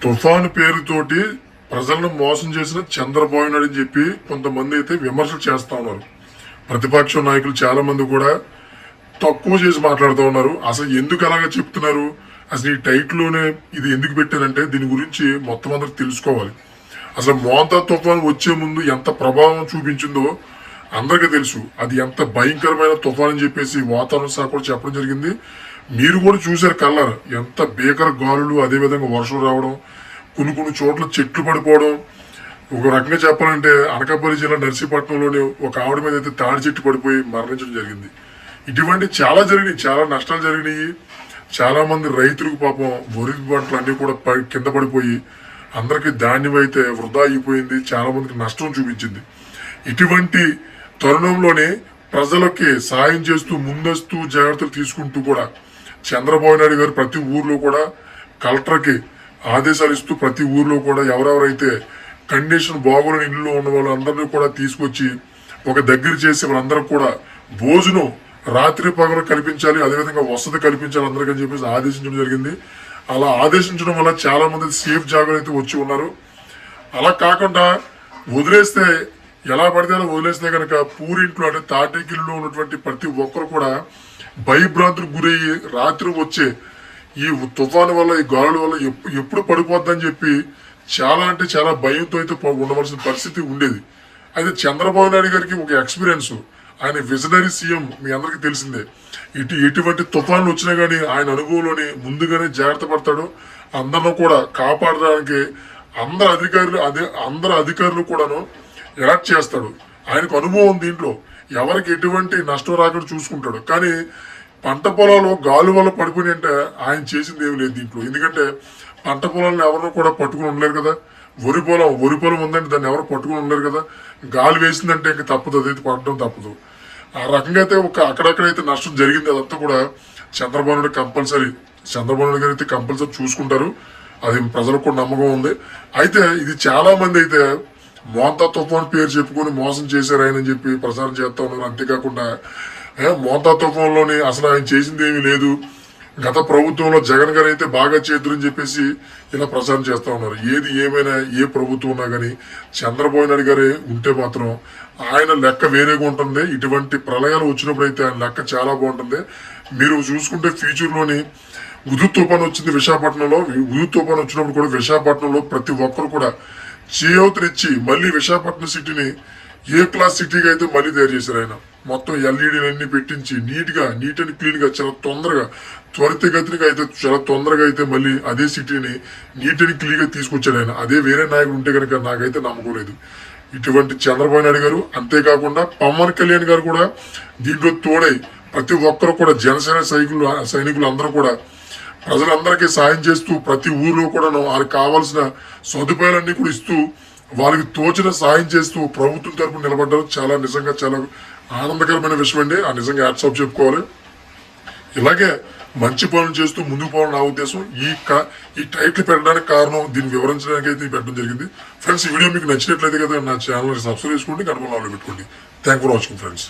తుఫాను పేరుతోటి ప్రజలను మోసం చేసిన చంద్రబాబు నాయుడు అని చెప్పి కొంతమంది అయితే విమర్శలు చేస్తా ఉన్నారు. ప్రతిపక్ష నాయకులు చాలా మంది కూడా తక్కువ చేసి మాట్లాడుతూ ఉన్నారు. అసలు ఎందుకు అలాగా చెప్తున్నారు, అసలు ఈ టైటిల్లోనే ఇది ఎందుకు పెట్టారంటే దీని గురించి మొత్తం అందరికి తెలుసుకోవాలి. అసలు మోంతా తుఫాను వచ్చే ముందు ఎంత ప్రభావం చూపించిందో అందరికీ తెలుసు. అది ఎంత భయంకరమైన తుఫాన్ అని చెప్పేసి వాతావరణ శాఖ కూడా చెప్పడం జరిగింది. మీరు కూడా చూశారు కళ్ళారు, ఎంత భీకర గాలులు, అదేవిధంగా వర్షం రావడం, కొన్ని చోట్ల చెట్లు పడిపోవడం. ఒక రకంగా చెప్పాలంటే అనకాపల్లి జిల్లా నర్సీపట్నంలోని ఒక ఆవిడ మీద అయితే తాడి చెట్టు పడిపోయి మరణించడం జరిగింది. ఇటువంటి చాలా జరిగినాయి, చాలా నష్టాలు జరిగినాయి. చాలా మంది రైతులకు పాపం వరి పంటలు అన్ని కూడా కింద పడిపోయి అందరికి ధాన్యం అయితే వృధా అయిపోయింది, చాలా మందికి నష్టం చూపించింది. ఇటువంటి తరుణంలోనే ప్రజలకి సాయం చేస్తూ ముందస్తు జాగ్రత్తలు తీసుకుంటూ కూడా చంద్రబాబు నాయుడు గారు ప్రతి ఊర్లో కూడా కలెక్టర్కి ఆదేశాలు ఇస్తూ ప్రతి ఊర్లో కూడా ఎవరెవరైతే కండిషన్ బాగోలేని ఇల్లు ఉన్న వాళ్ళందరినీ కూడా తీసుకొచ్చి ఒక దగ్గర చేసి వాళ్ళందరూ కూడా భోజనం రాత్రి పగలు కల్పించాలి, అదేవిధంగా వసతి కల్పించాలి అందరికని చెప్పేసి ఆదేశించడం జరిగింది. అలా ఆదేశించడం వల్ల చాలా మంది సేఫ్ జాగాలు అయితే వచ్చి ఉన్నారు. అలా కాకుండా వదిలేస్తే ఎలా పడితే అలా వదిలేస్తే కనుక పూరింట్లో అంటే తాటేకిల్లో ఉన్నటువంటి ప్రతి ఒక్కరు కూడా భయభ్రాంతులకు గురయ్యి రాత్రి వచ్చే ఈ తుఫాను వల్ల ఈ గాలుల వల్ల ఎప్పుడు పడిపోద్దని చెప్పి చాలా అంటే చాలా భయంతో అయితే ఉండవలసిన పరిస్థితి ఉండేది. అయితే చంద్రబాబు నాయుడు గారికి ఒక ఎక్స్పీరియన్స్, ఆయన విజనరీ సీఎం మీ అందరికీ తెలిసిందే. ఎటువంటి తుఫాన్లు వచ్చినా కానీ ఆయన అనుభవంలోని ముందుగానే జాగ్రత్త పడతాడు. అందరిని కూడా కాపాడడానికి అందరు అధికారులు కూడాను ఎలర్ట్ చేస్తాడు. ఆయనకు అనుభవం దీంట్లో, ఎవరికి ఎటువంటి నష్టం రాకుండా చూసుకుంటాడు. కానీ పంట పొలాలు గాలి వల్ల పడిపోయి అంటే ఆయన చేసింది ఏమి లేదు దీంట్లో. ఎందుకంటే పంట పొలాలను ఎవరినో కూడా పట్టుకుని ఉండలేరు కదా. వరి పొలం ఉందంటే దాన్ని ఎవరు పట్టుకుని ఉండలేరు కదా. గాలి వేసిందంటే ఇంకా తప్పదు, అదైతే పడడం తప్పదు. ఆ రకంగా అయితే అక్కడక్కడైతే నష్టం జరిగింది. అదంతా కూడా చంద్రబాబు నాయుడు గారు అయితే కంపల్సరీ చూసుకుంటారు. అది ప్రజలకు కూడా నమ్మకం ఉంది. అయితే ఇది చాలా మంది అయితే మోంతా తుఫాన్ పేరు చెప్పుకొని మోసం చేశారు ఆయన అని చెప్పి ప్రచారం చేస్తా ఉన్నారు. అంతేకాకుండా మోంతా తుఫాన్లోని అసలు ఆయన చేసింది ఏమీ లేదు, గత ప్రభుత్వంలో జగన్ గారు అయితే బాగా చేతులని చెప్పేసి ఇలా ప్రచారం చేస్తా ఉన్నారు. ఏది ఏమైనా ఏ ప్రభుత్వం ఉన్నా కానీ చంద్రబాబు నాయుడు గారే ఉంటే మాత్రం ఆయన లెక్క వేరేగా ఉంటుంది. ఇటువంటి ప్రళయాలు వచ్చినప్పుడు అయితే ఆయన లెక్క చాలా బాగుంటుంది. మీరు చూసుకుంటే ఫ్యూచర్లోని ఉదు తుఫాన్ వచ్చింది విశాఖపట్నంలో. ఉదు తుఫాన్ వచ్చినప్పుడు కూడా విశాఖపట్నంలో ప్రతి ఒక్కరు కూడా చేయూతనిచ్చి మళ్ళీ విశాఖపట్నం సిటీని ఏ క్లాస్ సిటీగా అయితే మళ్ళీ తయారు చేశారు ఆయన. మొత్తం ఎల్ఈడీలు అన్ని పెట్టించి నీట్ అండ్ క్లీన్ గా చాలా తొందరగా త్వరితగతిగా అయితే చాలా తొందరగా అయితే మళ్ళీ అదే సిటీని నీట్ అండ్ క్లీన్ గా తీసుకొచ్చాడు ఆయన. అదే వేరే నాయకుడు ఉంటే కనుక నాకైతే నమ్మకం లేదు. ఇటువంటి చంద్రబాబు నాయుడు గారు, అంతేకాకుండా పవన్ కళ్యాణ్ గారు కూడా దీంట్లో తోడై ప్రతి ఒక్కరు కూడా జనసేన సైనికులు అందరూ కూడా ప్రజలందరికీ సాయం చేస్తూ ప్రతి ఊర్లో కూడా వాళ్ళకి కావాల్సిన సదుపాయాలన్నీ కూడా ఇస్తూ వాళ్ళకి తోచిన సాయం చేస్తూ ప్రభుత్వం తరపున నిలబడ్డారు. చాలా నిజంగా చాలా ఆనందకరమైన విషయం అండి. ఆ నిజంగా హ్యాట్స్ ఆఫ్ చెప్పుకోవాలి. ఇలాగే మంచి పనులు చేస్తూ ముందుకు పోవాలని నా ఉద్దేశం. ఈ టైటిల్ పెట్టడానికి కారణం దీన్ని వివరించడానికి అయితే పెట్టడం జరిగింది. ఫ్రెండ్స్, ఈ వీడియో మీకు నచ్చినట్లయితే కదా నా ఛానల్ సబ్స్క్రైబ్ చేసుకోండి, గడపలో పెట్టుకోండి. Thank for watching friends.